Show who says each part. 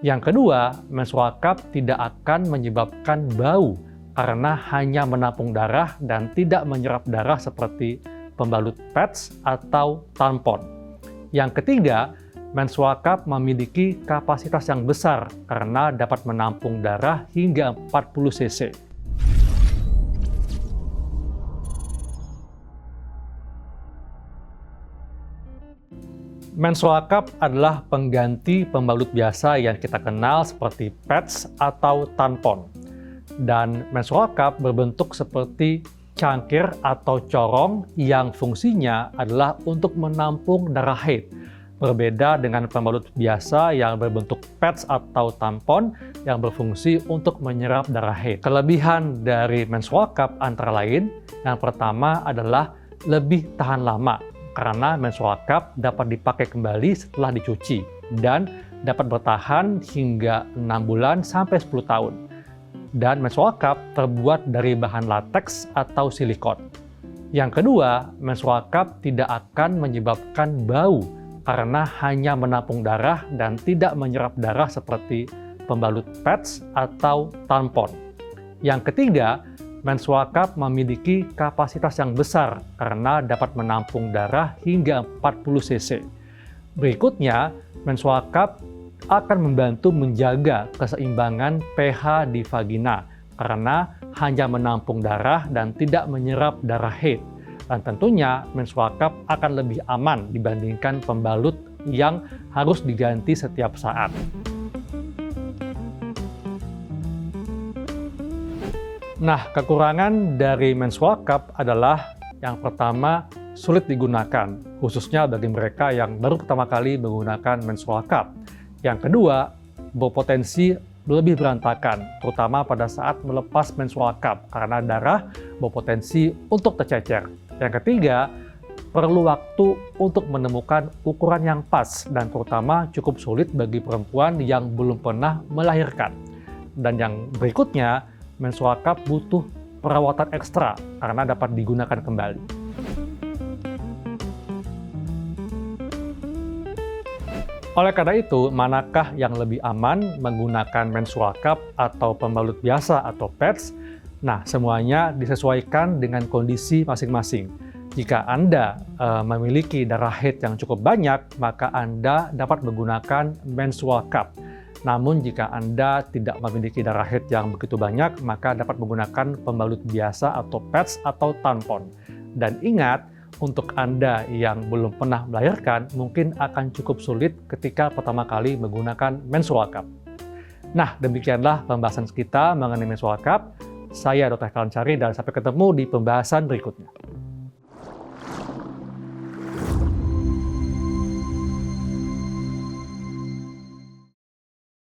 Speaker 1: Yang kedua, menstrual cup tidak akan menyebabkan bau karena hanya menampung darah dan tidak menyerap darah seperti pembalut pads atau tampon. Yang ketiga, menstrual cup memiliki kapasitas yang besar karena dapat menampung darah hingga 40 cc. Menstrual cup adalah pengganti pembalut biasa yang kita kenal seperti pads atau tampon. Dan menstrual cup berbentuk seperti cangkir atau corong yang fungsinya adalah untuk menampung darah haid. Berbeda dengan pembalut biasa yang berbentuk pads atau tampon yang berfungsi untuk menyerap darah haid. Kelebihan dari menstrual cup antara lain, yang pertama adalah lebih tahan lama. Karena menstrual cup dapat dipakai kembali setelah dicuci dan dapat bertahan hingga 6 bulan sampai 10 tahun. Dan menstrual cup terbuat dari bahan lateks atau silikon. Yang kedua, menstrual cup tidak akan menyebabkan bau karena hanya menampung darah dan tidak menyerap darah seperti pembalut pads atau tampon. Yang ketiga, menstrual cup memiliki kapasitas yang besar karena dapat menampung darah hingga 40 cc. Berikutnya, menstrual cup akan membantu menjaga keseimbangan pH di vagina karena hanya menampung darah dan tidak menyerap darah haid. Dan tentunya menstrual cup akan lebih aman dibandingkan pembalut yang harus diganti setiap saat. Nah, kekurangan dari menstrual cup adalah yang pertama, sulit digunakan, khususnya bagi mereka yang baru pertama kali menggunakan menstrual cup. Yang kedua, berpotensi lebih berantakan, terutama pada saat melepas menstrual cup, karena darah berpotensi untuk tercecer. Yang ketiga, perlu waktu untuk menemukan ukuran yang pas, dan terutama cukup sulit bagi perempuan yang belum pernah melahirkan. Dan yang berikutnya, menstrual cup butuh perawatan ekstra karena dapat digunakan kembali. Oleh karena itu, manakah yang lebih aman menggunakan menstrual cup atau pembalut biasa atau pads? Nah, semuanya disesuaikan dengan kondisi masing-masing. Jika Anda memiliki darah haid yang cukup banyak, maka Anda dapat menggunakan menstrual cup. Namun jika Anda tidak memiliki darah haid yang begitu banyak, maka dapat menggunakan pembalut biasa atau pads atau tampon. Dan ingat, untuk Anda yang belum pernah melahirkan, mungkin akan cukup sulit ketika pertama kali menggunakan menstrual cup. Nah, demikianlah pembahasan kita mengenai menstrual cup. Saya Dr. Hekalan Syari dan sampai ketemu di pembahasan berikutnya.